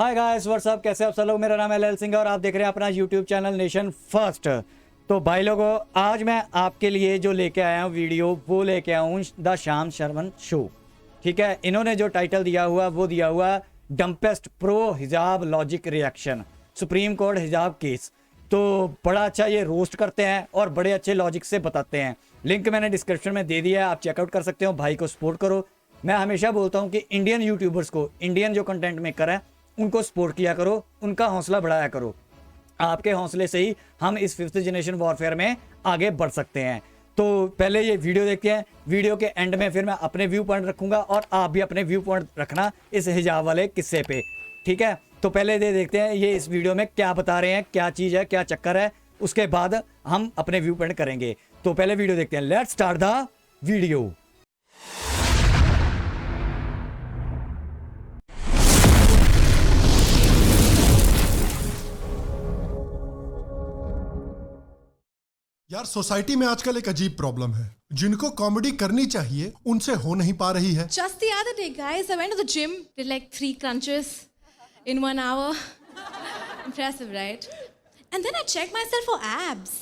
Hi guys what's up, कैसे आप सब लोग। मेरा नाम है एल सिंह और आप देख रहे हैं अपना यूट्यूब चैनल नेशन फर्स्ट। तो भाई लोगों, आज मैं आपके लिए जो लेके आया हूँ वीडियो, वो लेके आया हूँ द शाम शर्मन शो। ठीक है, इन्होंने जो टाइटल दिया हुआ वो दिया हुआ डम्पेस्ट प्रो हिजाब लॉजिक रिएक्शन सुप्रीम कोर्ट हिजाब केस। तो बड़ा अच्छा ये रोस्ट करते हैं और बड़े अच्छे लॉजिक से बताते हैं। लिंक मैंने डिस्क्रिप्शन में दे दिया है, आप चेकआउट कर सकते हो। भाई को सपोर्ट करो। मैं हमेशा बोलता हूँ कि इंडियन यूट्यूबर्स को, इंडियन जो कंटेंट मेकर हैं उनको सपोर्ट किया करो, उनका हौसला बढ़ाया करो। आपके हौसले से ही हम इस 5th जनरेशन वॉरफेयर में आगे बढ़ सकते हैं। तो पहले ये वीडियो देखते हैं। वीडियो के एंड में फिर मैं अपने व्यू पॉइंट रखूंगा और आप भी अपने व्यू पॉइंट रखना इस हिजाब वाले किस्से पे। ठीक है, तो पहले देखते हैं ये इस वीडियो में क्या बता रहे हैं, क्या चीज़ है, क्या चक्कर है। उसके बाद हम अपने व्यू पॉइंट करेंगे। तो पहले वीडियो देखते हैं। Let's start the video. यार, सोसाइटी में आजकल एक अजीब प्रॉब्लम है। जिनको कॉमेडी करनी चाहिए उनसे हो नहीं पा रही है। Just the other day, guys, I went to the gym, did like 3 crunches in 1 hour. Impressive, right? And then I checked myself for abs,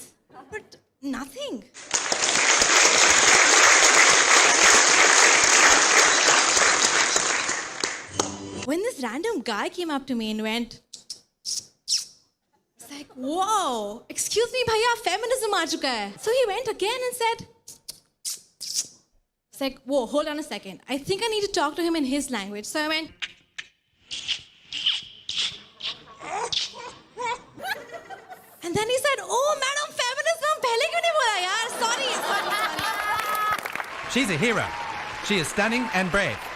but nothing. When this random guy came up to me and went, it's like, whoa, excuse me, bhaiya, feminism aa chuka hai. So he went again and said, it's like, whoa, hold on a second. I think I need to talk to him in his language. So I went, and then he said, oh, madam, feminism, pehle kyun nahi bola yaar? Sorry. She's a hero. She is stunning and brave.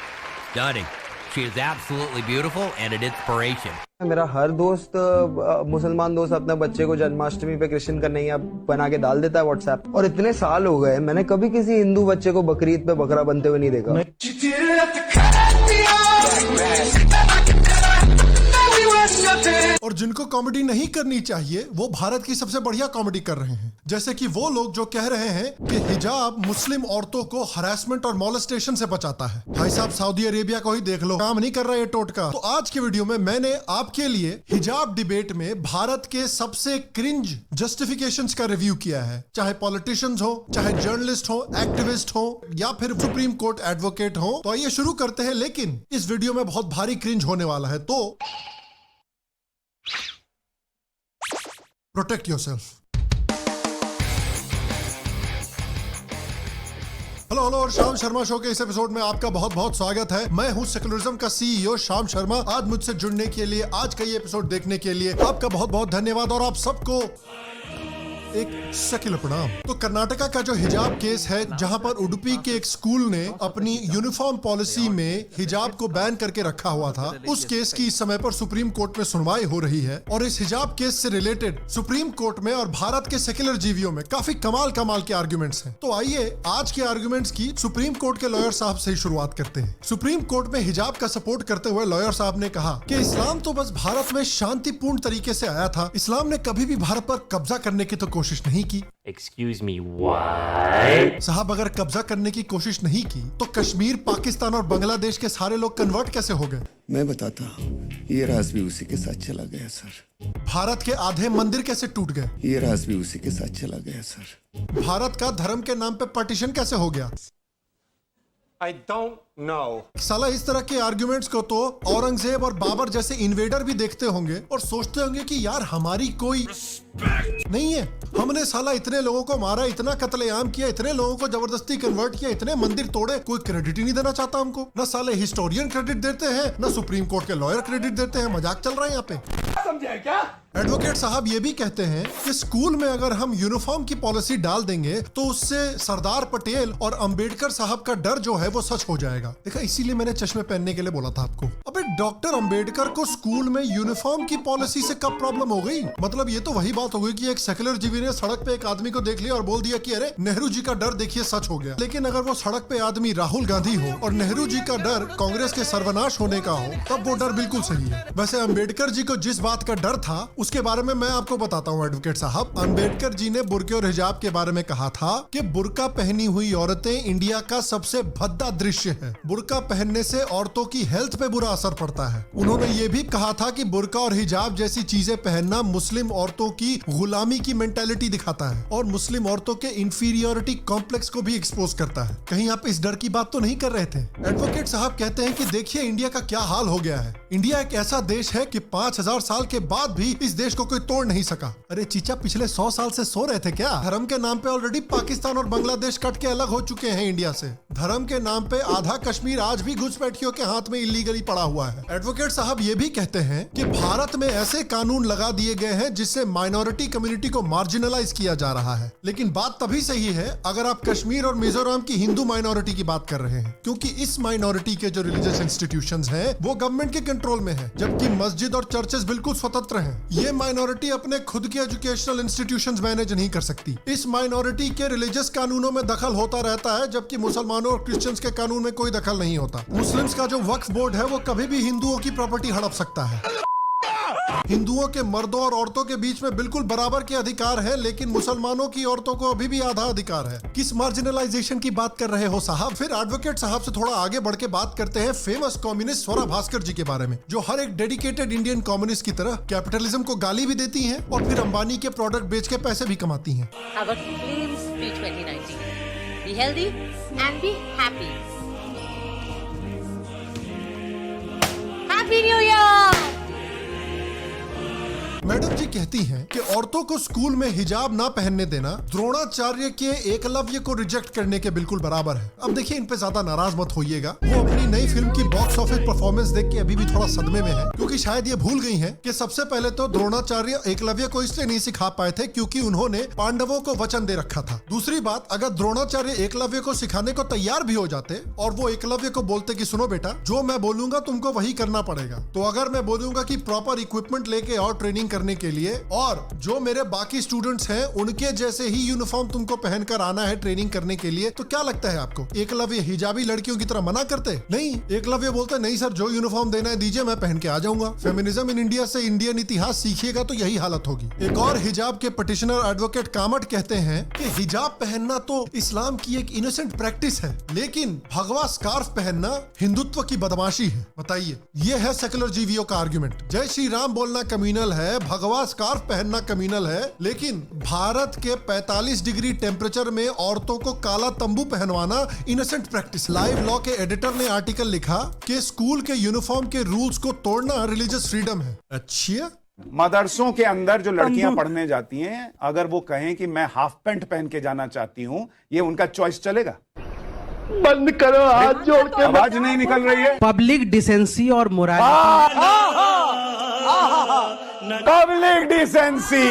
Stunning. She is absolutely beautiful and an inspiration. मेरा हर दोस्त मुसलमान दोस्त अपने बच्चे को जन्माष्टमी पे कृष्ण कन्हैया बना के डाल देता है व्हाट्सएप। और इतने साल हो गए, मैंने कभी किसी हिंदू बच्चे को बकरीद पे बकरा बनते हुए नहीं देखा। और जिनको कॉमेडी नहीं करनी चाहिए वो भारत की सबसे बढ़िया कॉमेडी कर रहे हैं। जैसे कि वो लोग जो कह रहे हैं कि हिजाब मुस्लिम औरतों को हरासमेंट और मॉलेस्टेशन से बचाता है। भाई साहब, सऊदी अरेबिया को ही देख लो, काम नहीं कर रहा ये टोटका। तो आज के वीडियो में मैंने आपके लिए हिजाब डिबेट में भारत के सबसे क्रिंज जस्टिफिकेशंस का रिव्यू किया है। चाहे पॉलिटिशियंस हो, चाहे जर्नलिस्ट हो, एक्टिविस्ट हो, या फिर सुप्रीम कोर्ट एडवोकेट हो। तो आइए शुरू करते हैं। लेकिन इस वीडियो में बहुत भारी क्रिंज होने वाला है, तो प्रोटेक्ट योरसेल्फ। हेलो और शाम शर्मा शो के इस एपिसोड में आपका बहुत बहुत स्वागत है। मैं हूं सेकुलरिज्म का सीईओ शाम शर्मा। आज मुझसे जुड़ने के लिए, आज का ये एपिसोड देखने के लिए आपका बहुत बहुत धन्यवाद और आप सबको एक सेक्युलर प्रणाम। तो कर्नाटका का जो हिजाब केस है, जहां पर उडुपी के एक स्कूल ने अपनी यूनिफॉर्म पॉलिसी में हिजाब को बैन करके रखा हुआ था, उस केस की इस समय पर सुप्रीम कोर्ट में सुनवाई हो रही है। और इस हिजाब केस से रिलेटेड सुप्रीम कोर्ट में और भारत के सेक्युलर जीवियों में काफी कमाल के आर्गुमेंट्स हैं। तो आइए आज के आर्गुमेंट्स की सुप्रीम कोर्ट के लॉयर साहब से ही शुरुआत करते हैं। सुप्रीम कोर्ट में हिजाब का सपोर्ट करते हुए लॉयर साहब ने कहा कि इस्लाम तो बस भारत में शांतिपूर्ण तरीके से आया था। इस्लाम ने कभी भी भारत पर कब्जा करने की तो कोशिश नहीं की। Excuse me, what? साहब, अगर कब्जा करने की कोशिश नहीं की तो कश्मीर, पाकिस्तान और बांग्लादेश के सारे लोग कन्वर्ट कैसे हो गए? मैं बताता हूँ, ये राज भी उसी के साथ चला गया सर। भारत के आधे मंदिर कैसे टूट गए? ये राज भी उसी के साथ चला गया सर। भारत का धर्म के नाम पे पार्टीशन कैसे हो गया? I don't know. साला, इस तरह के आर्गुमेंट्स को तो औरंगजेब और बाबर जैसे इन्वेडर भी देखते होंगे और सोचते होंगे कि यार हमारी कोई नहीं है। हमने साला इतने लोगों को मारा, इतना कत्लेआम किया, इतने लोगों को जबरदस्ती कन्वर्ट किया, इतने मंदिर तोड़े, कोई क्रेडिट ही नहीं देना चाहता हमको। ना साले हिस्टोरियन क्रेडिट देते हैं, ना सुप्रीम कोर्ट के लॉयर क्रेडिट देते हैं। मजाक चल रहा है यहाँ पे। समझे क्या? एडवोकेट साहब ये भी कहते हैं कि स्कूल में अगर हम यूनिफॉर्म की पॉलिसी डाल देंगे तो उससे सरदार पटेल और अंबेडकर साहब का डर जो है वो सच हो जाएगा। देखा, इसीलिए मैंने चश्मे पहनने के लिए बोला था आपको। अबे डॉक्टर अंबेडकर को स्कूल में यूनिफॉर्म की पॉलिसी से कब प्रॉब्लम हो गई? मतलब ये तो वही बात हो गई कि एक सेक्युलर जीवी ने सड़क पे एक आदमी को देख लिया और बोल दिया कि अरे नेहरू जी का डर देखिए सच हो गया। लेकिन अगर वो सड़क पे आदमी राहुल गांधी हो और नेहरू जी का डर कांग्रेस के सर्वनाश होने का हो, तब वो डर बिल्कुल सही है। वैसे अंबेडकर जी को जिस बात का डर था उसके बारे में मैं आपको बताता हूँ एडवोकेट साहब। अंबेडकर जी ने बुर्के और हिजाब के बारे में कहा था कि बुर्का पहनी हुई औरतें इंडिया का सबसे भद्दा दृश्य है। है। बुर्का पहनने से औरतों की हेल्थ पे बुरा असर पड़ता है। उन्होंने ये भी कहा था कि बुर्का और हिजाब जैसी चीजें पहनना मुस्लिम औरतों की गुलामी की मेंटालिटी दिखाता है और मुस्लिम औरतों के इंफीरियोरिटी कॉम्प्लेक्स को भी एक्सपोज करता है। कहीं आप इस डर की बात तो नहीं कर रहे थे? एडवोकेट साहब कहते हैं कि देखिए इंडिया का क्या हाल हो गया है। इंडिया एक ऐसा देश है कि 5000 साल के बाद भी इस देश को कोई तोड़ नहीं सका। अरे चीचा, पिछले 100 साल से सो रहे थे क्या? धर्म के नाम पे ऑलरेडी पाकिस्तान और बांग्लादेश कट के अलग हो चुके हैं इंडिया से। धर्म के नाम पे आधा कश्मीर आज भी घुसपैठियों के हाथ में इलीगली पड़ा हुआ है। एडवोकेट साहब ये भी कहते हैं कि भारत में ऐसे कानून लगा दिए गए हैं जिससे माइनॉरिटी कम्युनिटी को मार्जिनलाइज किया जा रहा है। लेकिन बात तभी सही है अगर आप कश्मीर और मिजोरम की हिंदू माइनॉरिटी की बात कर रहे हैं, क्योंकि इस माइनॉरिटी के जो रिलीजियस इंस्टीट्यूशंस हैं वो गवर्नमेंट के कंट्रोल में है, जबकि मस्जिद और चर्चेस बिल्कुल स्वतंत्र हैं। ये माइनॉरिटी अपने खुद के एजुकेशनल इंस्टीट्यूशंस मैनेज नहीं कर सकती। इस माइनॉरिटी के रिलीजियस कानूनों में दखल होता रहता है, जबकि मुसलमानों और क्रिश्चियंस के कानून में कोई दखल नहीं होता। मुस्लिम्स का जो वक्फ बोर्ड है वो कभी भी हिंदुओं की प्रॉपर्टी हड़प सकता है। हिंदुओं के मर्दों और औरतों के बीच में बिल्कुल बराबर के अधिकार है, लेकिन मुसलमानों की औरतों को अभी भी आधा अधिकार है। किस मार्जिनलाइजेशन की बात कर रहे हो साहब? फिर एडवोकेट साहब से थोड़ा आगे बढ़ के बात करते हैं फेमस कम्युनिस्ट स्वरा भास्कर जी के बारे में, जो हर एक डेडिकेटेड इंडियन कम्युनिस्ट की तरह कैपिटलिज्म को गाली भी देती हैं और फिर अंबानी के प्रोडक्ट बेच के पैसे भी कमाती हैं। Have a clean speech 2019. Be healthy and be happy. Happy New Year! Madam ji कहती हैं कि औरतों को स्कूल में हिजाब ना पहनने देना द्रोणाचार्य के एकलव्य को रिजेक्ट करने के बिल्कुल बराबर है। अब देखिए, इन पे ज्यादा नाराज मत होइएगा। वो अपनी नई फिल्म की बॉक्स ऑफिस परफॉर्मेंस देख के अभी भी थोड़ा सदमे में है, क्योंकि शायद ये भूल गई हैं कि सबसे पहले तो द्रोणाचार्य एकलव्य को इसलिए नहीं सिखा पाए थे क्योंकि उन्होंने पांडवों को वचन दे रखा था। दूसरी बात, अगर द्रोणाचार्य एकलव्य को सिखाने को तैयार भी हो जाते और वो एकलव्य को बोलते कि सुनो बेटा, जो मैं बोलूंगा तुमको वही करना पड़ेगा, तो अगर मैं बोलूंगा कि प्रॉपर इक्विपमेंट लेके और ट्रेनिंग करने के लिए और जो मेरे बाकी स्टूडेंट्स हैं उनके जैसे ही यूनिफॉर्म तुमको पहनकर आना है ट्रेनिंग करने के लिए, तो क्या लगता है आपको एकलव्य हिजाबी लड़कियों की तरह मना करते? नहीं, एकलव्य बोलते नहीं सर, जो यूनिफॉर्म देना है दीजिए, मैं पहन के आ जाऊंगा। फेमिनिज्म इन इंडिया से इंडियन इतिहास सीखिएगा तो यही हालत होगी। एक और हिजाब के पिटिशनर एडवोकेट कामट कहते हैं कि हिजाब पहनना तो इस्लाम की एक इनोसेंट प्रैक्टिस है, लेकिन भगवा स्कार्फ पहनना हिंदुत्व की बदमाशी है। बताइए, ये है सेकुलर जीवियों का आर्गुमेंट। जय श्री राम बोलना कम्युनल है, भगवा स्कार्फ पहनना कम्युनल है, लेकिन भारत के 45 डिग्री टेम्परेचर में औरतों को काला तंबू पहनवाना इनोसेंट प्रैक्टिस। लाइव लॉ के एडिटर ने आर्टिकल लिखा कि स्कूल के यूनिफॉर्म के रूल्स को तोड़ना रिलीजियस फ्रीडम है। अच्छा, मदरसों के अंदर जो लड़कियां पढ़ने जाती हैं, अगर वो कहें कि मैं हाफ पैंट पहन के जाना चाहती हूं, ये उनका चॉइस चलेगा? बंद करो, हाथ जोड़ के। आवाज नहीं निकल रही है। पब्लिक डिसेंसी और मोरालिटी। Public decency.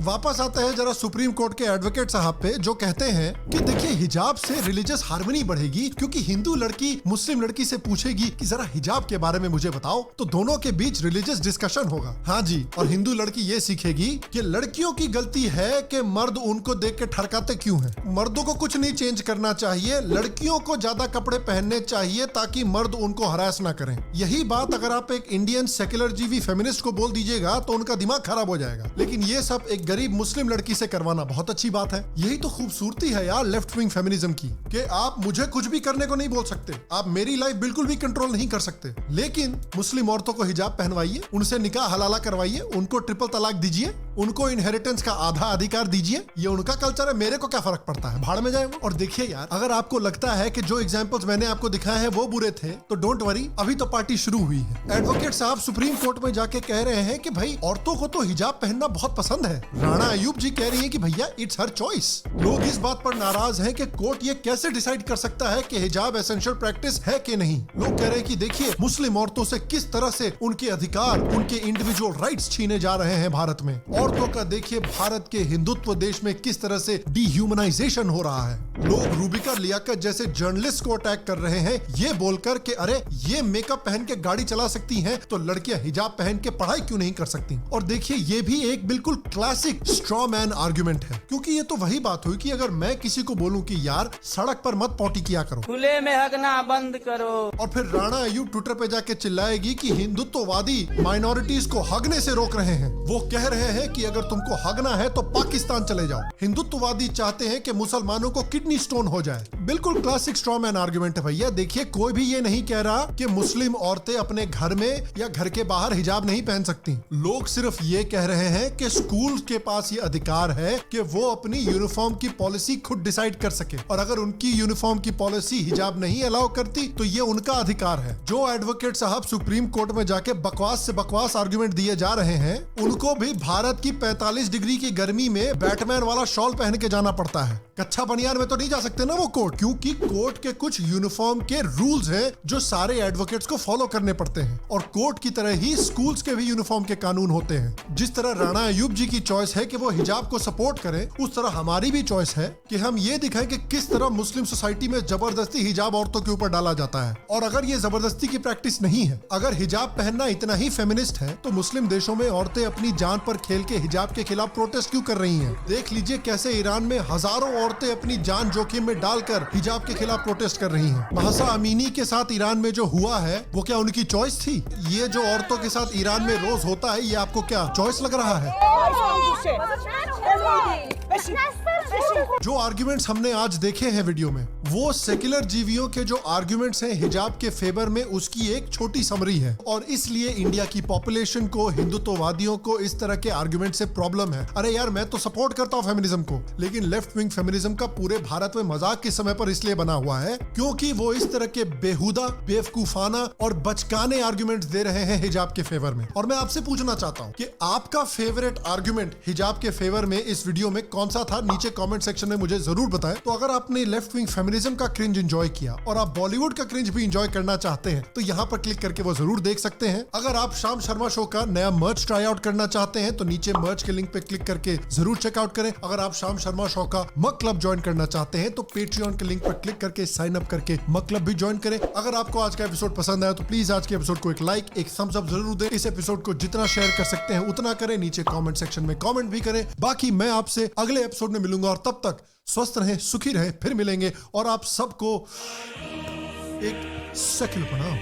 वापस आते हैं जरा सुप्रीम कोर्ट के एडवोकेट साहब पे, जो कहते हैं कि देखिए हिजाब से रिलीजियस हार्मनी बढ़ेगी, क्योंकि हिंदू लड़की मुस्लिम लड़की से पूछेगी कि जरा हिजाब के बारे में मुझे बताओ, तो दोनों के बीच रिलीजियस डिस्कशन होगा। हाँ जी, और हिंदू लड़की ये सीखेगी कि लड़कियों की गलती है कि मर्द उनको देख के ठड़काते क्यों हैं। मर्दों को कुछ नहीं चेंज करना चाहिए, लड़कियों को ज्यादा कपड़े पहनने चाहिए ताकि मर्द उनको हरास ना करें। यही बात अगर आप एक इंडियन सेक्युलर जीवी फेमिनिस्ट को बोल दीजिएगा तो उनका दिमाग खराब हो जाएगा, लेकिन ये सब एक गरीब मुस्लिम लड़की से करवाना बहुत अच्छी बात है। यही तो खूबसूरती है यार लेफ्ट विंग फेमिनिज्म की, कि आप मुझे कुछ भी करने को नहीं बोल सकते, आप मेरी लाइफ बिल्कुल भी कंट्रोल नहीं कर सकते, लेकिन मुस्लिम औरतों को हिजाब पहनवाइए, उनसे निकाह हलाला करवाइए, उनको ट्रिपल तलाक दीजिए, उनको इनहेरिटेंस का आधा अधिकार दीजिए। ये उनका कल्चर है, मेरे को क्या फर्क पड़ता है, भाड़ में जाए वो। और देखिए यार, अगर आपको लगता है कि जो एग्जांपल्स मैंने आपको दिखाए हैं वो बुरे थे, तो डोंट वरी, अभी तो पार्टी शुरू हुई है। एडवोकेट साहब सुप्रीम कोर्ट में जाके कह रहे हैं कि भाई औरतों को तो हिजाब पहनना बहुत पसंद है। राणा अयूब जी कह रही है कि भैया इट्स हर चॉइस। लोग इस बात पर नाराज हैं कि कोर्ट ये कैसे डिसाइड कर सकता है कि हिजाब एसेंशियल प्रैक्टिस है कि नहीं। लोग कह रहे हैं कि देखिए मुस्लिम औरतों से किस तरह से उनके अधिकार, उनके इंडिविजुअल राइट्स छीने जा रहे हैं भारत में। औरतों का देखिए भारत के हिंदुत्व देश में किस तरह से डिह्यूमनाइजेशन हो रहा है। लोग रूबिका लियाकत जैसे जर्नलिस्ट को अटैक कर रहे हैं ये बोलकर कि अरे ये मेकअप पहन के गाड़ी चला सकती हैं तो लड़कियां हिजाब पहन के पढ़ाई क्यों नहीं कर सकती। और देखिए ये भी एक बिल्कुल classic classic straw man argument है, क्योंकि ये तो वही बात हुई कि अगर मैं किसी को बोलूं कि यार सड़क पर मत पॉटी किया करो, खुले में हगना बंद करो, और फिर राणा अयूब ट्विटर पे जाके चिल्लाएगी कि हिंदुत्ववादी माइनॉरिटीज को हगने से रोक रहे हैं। वो कह रहे हैं कि अगर तुमको हगना है तो पाकिस्तान चले जाओ। हिंदुत्ववादी चाहते हैं कि मुसलमानों को किडनी स्टोन हो जाए। बिल्कुल क्लासिक स्ट्रॉ मैन आर्ग्यूमेंट है भैया। देखिए, कोई भी ये नहीं कह रहा कि मुस्लिम औरतें अपने घर में या घर के बाहर हिजाब नहीं पहन सकती। लोग सिर्फ ये कह रहे हैं कि स्कूल के पास ये अधिकार है कि वो अपनी यूनिफॉर्म की पॉलिसी खुद डिसाइड कर सके, और अगर उनकी यूनिफॉर्म की पॉलिसी हिजाब नहीं अलाउ करती तो ये उनका अधिकार है। जो एडवोकेट साहब सुप्रीम कोर्ट में जाके बकवास से बकवास आर्ग्यूमेंट दिए जा रहे हैं, उनको भी भारत की 45 डिग्री की गर्मी में बैटमैन वाला शॉल पहन के जाना पड़ता है। कच्चा बनियान में तो नहीं जा सकते ना वो कोर्ट, क्योंकि कोर्ट के कुछ यूनिफॉर्म के रूल्स हैं जो सारे एडवोकेट्स को फॉलो करने पड़ते हैं। और कोर्ट की तरह ही स्कूल्स के भी यूनिफॉर्म के कानून होते हैं। जिस तरह राणा अयूब जी की चॉइस है कि वो हिजाब को सपोर्ट करें, उस तरह हमारी भी चॉइस है कि हम ये दिखाएं कि किस तरह मुस्लिम सोसाइटी में जबरदस्ती हिजाब औरतों के ऊपर डाला जाता है। और अगर ये जबरदस्ती की प्रैक्टिस नहीं है, अगर हिजाब पहनना इतना ही फेमिनिस्ट है, तो मुस्लिम देशों में औरतें अपनी जान पर खेल के हिजाब के खिलाफ प्रोटेस्ट क्यों कर रही हैं? देख लीजिए कैसे ईरान में हजारों औरतें अपनी जान जोखिम में डालकर हिजाब के खिलाफ प्रोटेस्ट कर रही हैं। महसा अमीनी के साथ ईरान में जो हुआ है वो क्या उनकी चॉइस थी? ये जो औरतों के साथ ईरान में रोज होता है, ये आपको क्या चॉइस लग रहा है? जो आर्ग्यूमेंट्स हमने आज देखे हैं वीडियो में, वो सेक्युलर जीवियों के जो आर्ग्यूमेंट्स हैं हिजाब के फेवर में, उसकी एक छोटी समरी है। और इसलिए इंडिया की पॉपुलेशन को, हिंदुत्ववादियों को इस तरह के आर्ग्यूमेंट से प्रॉब्लम है। अरे यार, मैं तो सपोर्ट करता हूँ फेमिनिज्म को, लेकिन लेफ्ट विंग फेमिनिज्म का पूरे भारत में मजाक के समय पर इसलिए बना हुआ है क्योंकि वो इस तरह के बेहुदा, बेवकूफाना और बचकाने आर्ग्यूमेंट्स दे रहे हैं हिजाब के फेवर में। और मैं आपसे पूछना चाहता हूँ कि आपका फेवरेट आर्ग्यूमेंट हिजाब के फेवर में इस वीडियो में कौन सा था? नीचे कमेंट सेक्शन में मुझे जरूर बताएं। तो अगर आपने लेफ्ट विंग फेमिनिज्म का क्रिंज एंजॉय किया और आप बॉलीवुड का क्रिंज भी एंजॉय करना चाहते हैं, तो यहाँ पर क्लिक करके वो जरूर देख सकते हैं। अगर आप शाम शर्मा शो का नया मर्च ट्राई आउट करना चाहते हैं, तो नीचे मर्च के लिंक पे क्लिक करके जरूर चेकआउट करें। अगर आप शाम शर्मा शो का मक क्लब ज्वाइन करना चाहते हैं, तो पेट्रियन के लिंक पर क्लिक करके साइन अप करके मक क्लब भी ज्वाइन करें। अगर आपको आज का एपिसोड पसंद आया तो प्लीज आज के एपिसोड को एक लाइक, एक थम्स अप जरूर दें। इस एपिसोड को जितना शेयर कर सकते हैं उतना करें। नीचे कमेंट सेक्शन में कमेंट भी करें। बाकी मैं आपसे अगले एपिसोड में मिलूंगा, और तब तक स्वस्थ रहें, सुखी रहें। फिर मिलेंगे, और आप सबको एक सेकंड प्रणाम।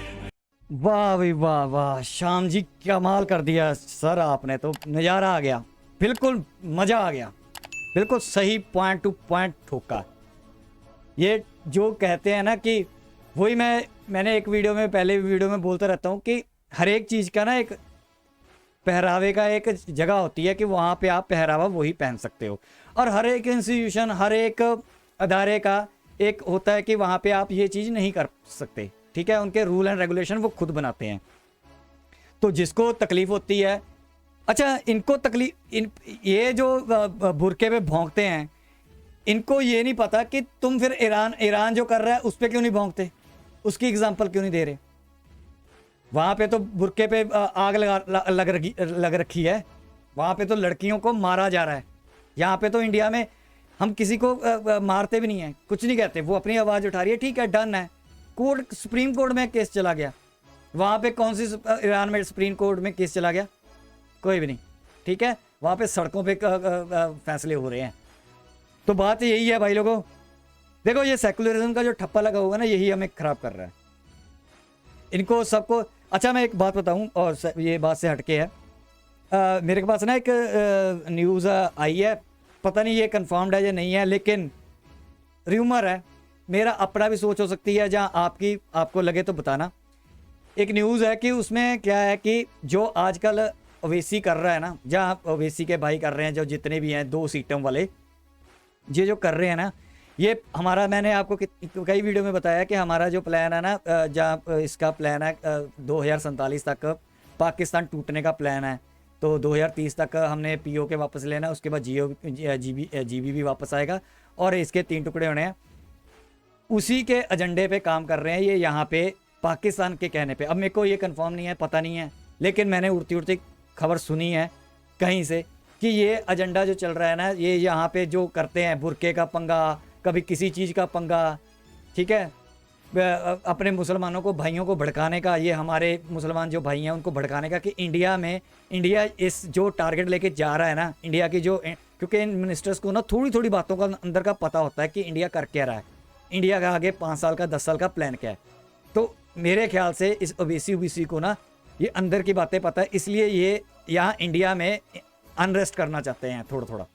वाह भाई वाह वाह, श्याम जी कमाल कर दिया सर, आपने तो नज़ारा आ गया, बिल्कुल मज़ा आ गया, बिल्कुल सही पॉइंट टू पॉइंट ठोका। ये जो कहते हैं ना कि वही मैंने एक वीडियो में, पहले वीडियो में बोलता रहता हूँ कि हर एक चीज़ का ना एक पहरावे का एक जगह होती है कि वहाँ पे आप पहरावा वही पहन सकते हो, और हर एक इंस्टीट्यूशन, हर एक अदारे का एक होता है कि वहाँ पे आप ये चीज़ नहीं कर सकते। ठीक है, उनके रूल एंड रेगुलेशन वो खुद बनाते हैं। तो जिसको तकलीफ होती है, अच्छा इनको तकलीफ, ये जो बुरके पे भौंकते हैं, इनको ये नहीं पता कि तुम फिर ईरान जो कर रहा है उस पर क्यों नहीं भौंकते, उसकी एग्जांपल क्यों नहीं दे रहे। वहाँ पे तो बुरके पे आग लग रखी है, वहाँ पे तो लड़कियों को मारा जा रहा है। यहाँ पे तो इंडिया में हम किसी को मारते भी नहीं हैं, कुछ नहीं कहते, वो अपनी आवाज़ उठा रही है, ठीक है डन है। कोर्ट, सुप्रीम कोर्ट में केस चला गया, वहाँ पे कौन सी ईरान में सुप्रीम कोर्ट में केस चला गया? कोई भी नहीं। ठीक है, वहाँ पे सड़कों पे फैसले हो रहे हैं। तो बात यही है भाई लोगों, देखो ये सेकुलरिज्म का जो ठप्पा लगा हुआ है ना, यही हमें ख़राब कर रहा है, इनको सबको। अच्छा मैं एक बात बताऊं, और ये बात से हटके है, मेरे के पास ना एक न्यूज़ आई है, पता नहीं ये कंफर्म्ड है या नहीं है, लेकिन र्यूमर है, मेरा अपना भी सोच हो सकती है, जहाँ आपको लगे तो बताना। एक न्यूज़ है कि उसमें क्या है कि जो आजकल ओवैसी कर रहा है ना, जहाँ ओवैसी के भाई कर रहे हैं, जो जितने भी हैं 2 सीटों वाले, ये जो कर रहे हैं ना, ये हमारा, मैंने आपको कई वीडियो में बताया कि हमारा जो प्लान है ना, जहाँ इसका प्लान है 2047 तक पाकिस्तान टूटने का प्लान है। तो 2030 तक हमने पीओके वापस लेना है, उसके बाद जीबी भी वापस आएगा, और इसके 3 टुकड़े होने हैं। उसी के एजेंडे पे काम कर रहे हैं ये, यहाँ पे पाकिस्तान के कहने पे। अब मेरे को ये कंफर्म नहीं है, पता नहीं है, लेकिन मैंने उड़ती उड़ती खबर सुनी है कहीं से कि ये एजेंडा जो चल रहा है ना, ये यहाँ पे जो करते हैं, बुरके का पंगा, कभी किसी चीज़ का पंगा, ठीक है, अपने मुसलमानों को, भाइयों को भड़काने का, ये हमारे मुसलमान जो भाई हैं उनको भड़काने का कि इंडिया इस जो टारगेट लेके जा रहा है ना, इंडिया की जो, क्योंकि इन मिनिस्टर्स को ना थोड़ी थोड़ी बातों का अंदर का पता होता है कि इंडिया कर क्या रहा है, इंडिया का आगे 5 साल का 10 साल का प्लान क्या है। तो मेरे ख्याल से इस ओबीसी को ना ये अंदर की बातें पता है, इसलिए ये यहाँ इंडिया में अनरेस्ट करना चाहते हैं थोड़ा थोड़ा।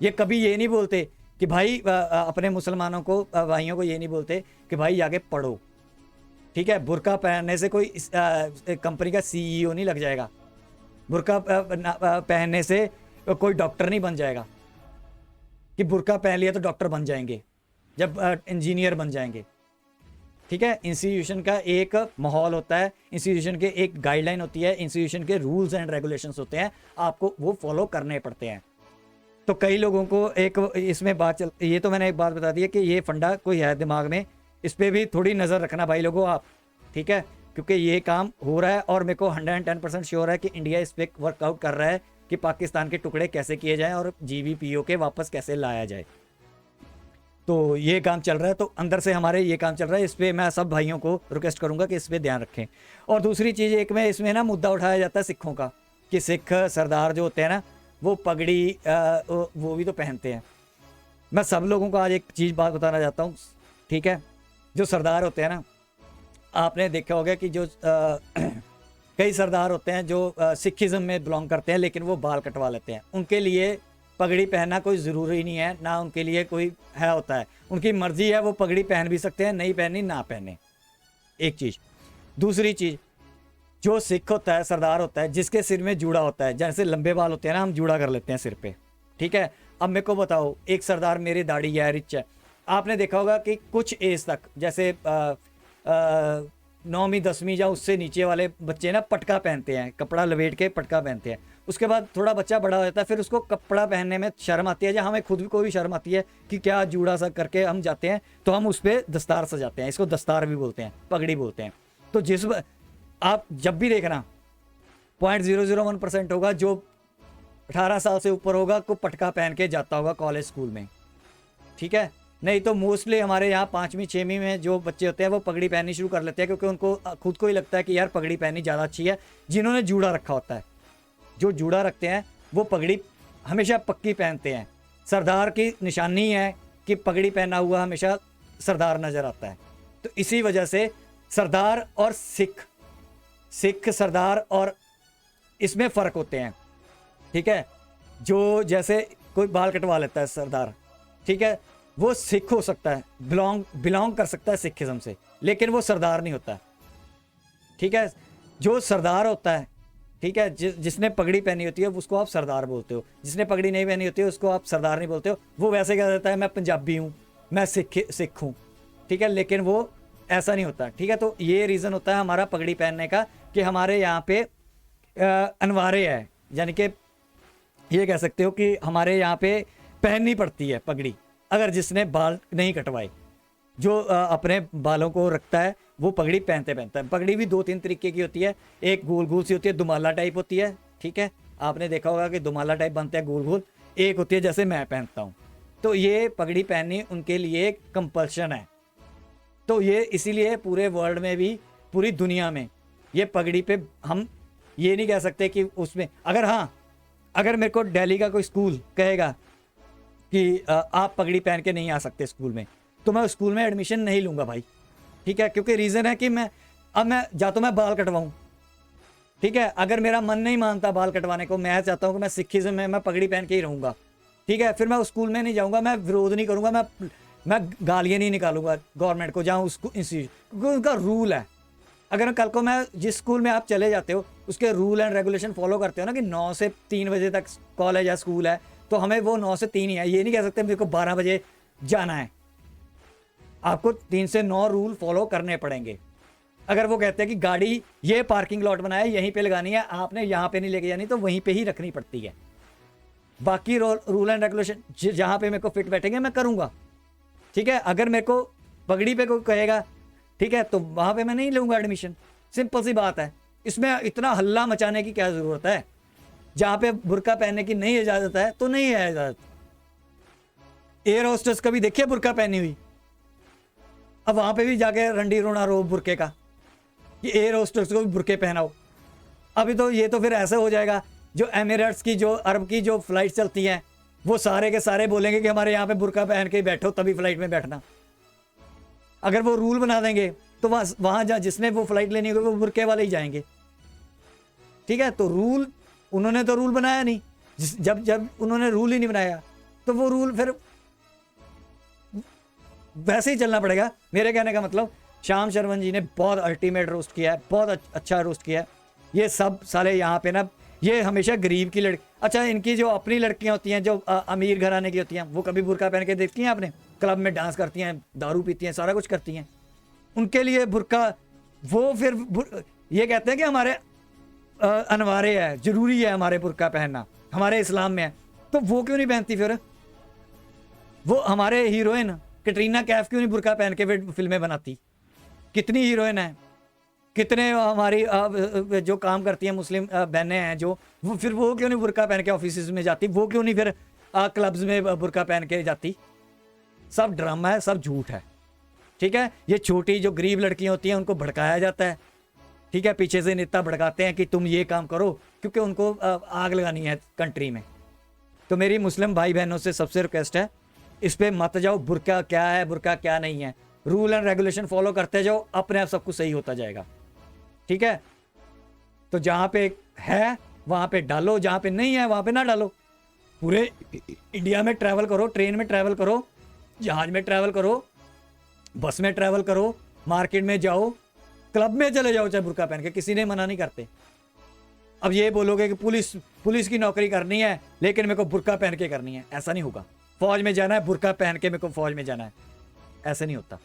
ये कभी ये नहीं बोलते कि भाई अपने मुसलमानों को, भाइयों को ये नहीं बोलते कि भाई आगे पढ़ो, ठीक है। बुर्का पहनने से कोई कंपनी का CEO नहीं लग जाएगा, बुर्का पहनने से कोई डॉक्टर नहीं बन जाएगा कि बुर्का पहन लिया तो डॉक्टर बन जाएंगे, जब इंजीनियर बन जाएंगे, ठीक है। इंस्टीट्यूशन का एक माहौल होता है, इंस्टीट्यूशन के एक गाइडलाइन होती है, इंस्टीट्यूशन के रूल्स एंड रेगुलेशंस होते हैं, आपको वो फॉलो करने पड़ते हैं। तो कई लोगों को एक इसमें बात चल, ये तो मैंने एक बात बता दी है कि ये फंडा कोई है दिमाग में, इस पर भी थोड़ी नज़र रखना भाई लोगों आप, ठीक है, क्योंकि ये काम हो रहा है और मेरे को 110% श्योर है कि इंडिया इस पर वर्कआउट कर रहा है कि पाकिस्तान के टुकड़े कैसे किए जाएं और GBPO के वापस कैसे लाया जाए। तो ये काम चल रहा है, तो अंदर से हमारे ये काम चल रहा है, इस पर मैं सब भाइयों को रिक्वेस्ट करूंगा कि इस पर ध्यान रखें। और दूसरी चीज़ एक में इसमें ना मुद्दा उठाया जाता है सिखों का, कि सिख सरदार जो होते हैं ना वो पगड़ी वो भी तो पहनते हैं। मैं सब लोगों को आज एक चीज़ बात बताना चाहता हूँ, ठीक है। जो सरदार होते हैं ना, आपने देखा होगा कि जो कई सरदार होते हैं जो सिखिज़म में बिलोंग करते हैं लेकिन वो बाल कटवा लेते हैं, उनके लिए पगड़ी पहनना कोई ज़रूरी नहीं है, ना उनके लिए कोई है होता है, उनकी मर्ज़ी है, वो पगड़ी पहन भी सकते हैं, नहीं पहनी ना पहने, एक चीज़। दूसरी चीज़, जो सिख होता है, सरदार होता है, जिसके सिर में जूड़ा होता है, जैसे लंबे बाल होते हैं ना, हम जूड़ा कर लेते हैं सिर पे, ठीक है। अब मेरे को बताओ, एक सरदार मेरी दाढ़ी है, रिच है, आपने देखा होगा कि कुछ एज तक, जैसे 9वीं 10वीं या उससे नीचे वाले बच्चे ना पटका पहनते हैं, कपड़ा लपेट के पटका पहनते हैं। उसके बाद थोड़ा बच्चा बड़ा हो जाता है, फिर उसको कपड़ा पहनने में शर्म आती है, या हमें खुद को भी शर्म आती है कि क्या जूड़ा सा करके हम जाते हैं, तो हम उस पर दस्तार सजाते हैं, इसको दस्तार भी बोलते हैं, पगड़ी बोलते हैं। तो आप जब भी देखना 0.001% होगा जो 18 साल से ऊपर होगा को पटका पहन के जाता होगा कॉलेज स्कूल में, ठीक है। नहीं तो मोस्टली हमारे यहाँ 5वीं 6वीं में जो बच्चे होते हैं वो पगड़ी पहननी शुरू कर लेते हैं, क्योंकि उनको खुद को ही लगता है कि यार पगड़ी पहननी ज़्यादा अच्छी है। जिन्होंने जूड़ा रखा होता है, जो जूड़ा रखते हैं वो पगड़ी हमेशा पक्की पहनते हैं। सरदार की निशानी है कि पगड़ी पहना हुआ हमेशा सरदार नज़र आता है। तो इसी वजह से सरदार और सिख सरदार और इसमें फ़र्क होते हैं, ठीक है। जो जैसे कोई बाल कटवा लेता है सरदार, ठीक है, वो सिख हो सकता है, बिलोंग कर सकता है सिखिज़म से, लेकिन वो सरदार नहीं होता, ठीक है। जो सरदार होता है, ठीक है, जिसने पगड़ी पहनी होती है उसको आप सरदार बोलते हो, जिसने पगड़ी नहीं पहनी होती है उसको आप सरदार नहीं बोलते हो। वो वैसे कह देता है मैं पंजाबी हूँ, मैं सिख हूँ, ठीक है, लेकिन वो ऐसा नहीं होता, ठीक है। तो ये रीज़न होता है हमारा पगड़ी पहनने का कि हमारे यहाँ पे अनवारे है, यानी कि ये कह सकते हो कि हमारे यहाँ पे पहननी पड़ती है पगड़ी, अगर जिसने बाल नहीं कटवाए। जो अपने बालों को रखता है वो पगड़ी पहनता है। पगड़ी भी 2-3 तरीके की होती है, एक गोल गोल सी होती है, दुमाला टाइप होती है, ठीक है, आपने देखा होगा कि दुमाला टाइप बनते हैं गोल गोल, एक होती है जैसे मैं पहनता हूँ। तो ये पगड़ी पहननी उनके लिए कंपल्शन है। तो ये इसीलिए पूरे वर्ल्ड में भी, पूरी दुनिया में ये पगड़ी पे हम ये नहीं कह सकते कि उसमें अगर मेरे को दिल्ली का कोई स्कूल कहेगा कि आप पगड़ी पहन के नहीं आ सकते स्कूल में, तो मैं उस स्कूल में एडमिशन नहीं लूँगा भाई, ठीक है। क्योंकि रीज़न है कि मैं बाल कटवाऊँ, ठीक है। अगर मेरा मन नहीं मानता बाल कटवाने को, मैं चाहता हूँ कि मैं सिखिज़म में मैं पगड़ी पहन के ही रहूँगा, ठीक है, फिर मैं उस स्कूल में नहीं जाऊँगा, मैं विरोध नहीं करूँगा, मैं गालियाँ नहीं निकालूंगा गवर्नमेंट को, जहाँ उसको इंस्टीट्यूट, क्योंकि उनका रूल है। अगर कल को मैं जिस स्कूल में आप चले जाते हो उसके रूल एंड रेगुलेशन फॉलो करते हो ना, कि 9 से 3 बजे तक कॉलेज या स्कूल है, तो हमें वो 9 से 3 ही है। ये नहीं कह सकते मेरे को 12 बजे जाना है, आपको 3 से 9 रूल फॉलो करने पड़ेंगे। अगर वो कहते हैं कि गाड़ी ये पार्किंग लॉट बनाया यहीं पे लगानी है, आपने यहाँ पे नहीं लेके जानी, तो वहीं पे ही रखनी पड़ती है। बाकी रूल एंड रेगुलेशन जहाँ पे मेरे को फिट बैठेंगे मैं करूँगा, ठीक है। अगर मेरे को पगड़ी पे कोई कहेगा, ठीक है, तो वहाँ पे मैं नहीं लूँगा एडमिशन, सिंपल सी बात है। इसमें इतना हल्ला मचाने की क्या ज़रूरत है? जहाँ पे बुर्का पहनने की नहीं इजाज़त है तो नहीं है इजाज़त। एयर होस्टेस कभी देखिए बुर्का पहनी हुई? अब वहां पे भी जाके रंडी रोना रो बुरके का कि एयर होस्टेस को भी बुरके पहनाओ। अभी तो ये तो फिर ऐसे हो जाएगा, जो एमिरेट्स की, जो अरब की जो फ्लाइट चलती हैं, वो सारे के सारे बोलेंगे कि हमारे यहाँ पे बुरका पहन के बैठो तभी फ्लाइट में बैठना। अगर वो रूल बना देंगे तो वहां जहाँ जिसने वो फ्लाइट लेनी होगी वो बुरके वाले ही जाएंगे। ठीक है, तो रूल उन्होंने तो रूल बनाया नहीं, जब जब उन्होंने रूल ही नहीं बनाया तो वो रूल फिर वैसे ही चलना पड़ेगा। मेरे कहने का मतलब श्याम शर्मन जी ने बहुत अल्टीमेट रोस्ट किया है, बहुत अच्छा रोस्ट किया है। ये सब साले यहाँ पे ना, ये हमेशा गरीब की लड़की, अच्छा इनकी जो अपनी लड़कियां होती हैं जो अमीर घराने की होती हैं, वो कभी बुरका पहन के देखती हैं आपने? क्लब में डांस करती हैं, दारू पीती हैं, सारा कुछ करती हैं, उनके लिए बुरका, वो फिर ये कहते हैं कि हमारे अनवारे है, जरूरी है हमारे बुरका पहनना, हमारे इस्लाम में है, तो वो क्यों नहीं पहनती फिर? वो हमारे हीरोइन कैटरीना कैफ क्यों नहीं बुरका पहन के फिल्में बनाती? कितनी हीरोइन है, कितने हमारी जो काम करती हैं मुस्लिम बहनें हैं जो, वो फिर वो क्यों नहीं बुरका पहन के ऑफिस में जाती? वो क्यों नहीं फिर क्लब्स में बुरका पहन के जाती? सब ड्रामा है, सब झूठ है। ठीक है, ये छोटी जो गरीब लड़कियां होती हैं उनको भड़काया जाता है। ठीक है, पीछे से नेता भड़काते हैं कि तुम ये काम करो, क्योंकि उनको आग लगानी है कंट्री में। तो मेरी मुस्लिम भाई बहनों से सबसे रिक्वेस्ट है, इस पर मत जाओ, बुरका क्या है बुरका क्या नहीं है, रूल एंड रेगुलेशन फॉलो करते जाओ, अपने आप सब कुछ सही होता जाएगा। ठीक है, तो जहाँ पे है वहाँ पे डालो, जहाँ पे नहीं है वहाँ पे ना डालो। पूरे इंडिया में ट्रैवल करो, ट्रेन में ट्रैवल करो, जहाज में ट्रैवल करो, बस में ट्रैवल करो, मार्केट में जाओ, क्लब में चले जाओ चाहे बुरका पहन के, किसी ने मना नहीं करते। अब ये बोलोगे कि पुलिस की नौकरी करनी है लेकिन मेरे को बुरका पहन के करनी है, ऐसा नहीं होगा। फौज में जाना है, बुरका पहन के मेरे को फौज में जाना है, ऐसे नहीं होता।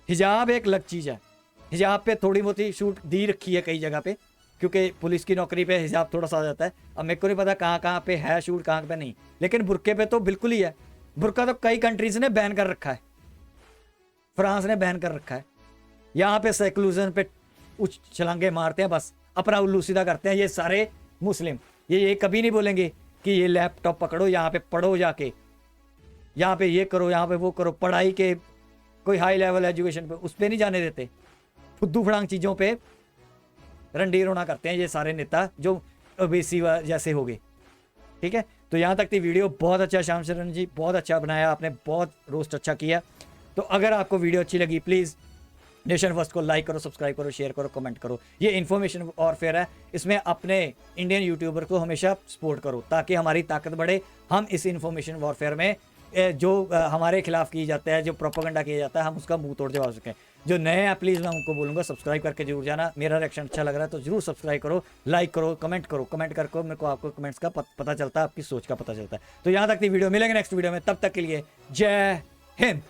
हिजाब एक अलग चीज़ है, हिजाब पे थोड़ी बहुत ही छूट दी रखी है कई जगह पे, क्योंकि पुलिस की नौकरी पे हिजाब थोड़ा सा आ जाता है। अब मेरे को नहीं पता कहाँ कहाँ पे है छूट, कहाँ पे नहीं, लेकिन बुरके पे तो बिल्कुल ही है। बुरका तो कई कंट्रीज ने बैन कर रखा है, फ्रांस ने बैन कर रखा है। यहाँ पे सेकुलरिज्म पे छलांगे मारते हैं, बस अपना उल्लू सीधा करते हैं ये सारे मुस्लिम। ये कभी नहीं बोलेंगे कि ये लैपटॉप पकड़ो, यहाँ पे पढ़ो, जाके यहाँ पे ये करो, यहाँ पे वो करो। पढ़ाई के कोई हाई लेवल एजुकेशन पे उस पर नहीं जाने देते, फुद्दू फड़ांग चीज़ों पे रंडी रोना करते हैं ये सारे नेता जो ओबीसी जैसे हो गए। ठीक है, तो यहाँ तक थी वीडियो। बहुत अच्छा श्याम शरण जी, बहुत अच्छा बनाया आपने, बहुत रोस्ट अच्छा किया। तो अगर आपको वीडियो अच्छी लगी प्लीज़ नेशन फर्स्ट को लाइक करो, सब्सक्राइब करो, शेयर करो, कमेंट करो। ये इन्फॉर्मेशन वॉरफेयर है, इसमें अपने इंडियन यूट्यूबर को हमेशा सपोर्ट करो ताकि हमारी ताकत बढ़े। हम इस इन्फॉर्मेशन वॉरफेयर में जो हमारे खिलाफ की जाता है, जो प्रोपेगेंडा किया जाता है, हम उसका मुंह तोड़ जवाब सकें। जो नए हैं प्लीज़ मैं उनको बोलूँगा सब्सक्राइब करके जरूर जाना। मेरा रिएक्शन अच्छा लग रहा है तो जरूर सब्सक्राइब करो, लाइक करो, कमेंट करो। कमेंट करके मेरे को आपको कमेंट्स का पता चलता है, आपकी सोच का पता चलता है। तो यहाँ तक थी वीडियो, मिलेंगे नेक्स्ट वीडियो में, तब तक के लिए जय हिंद।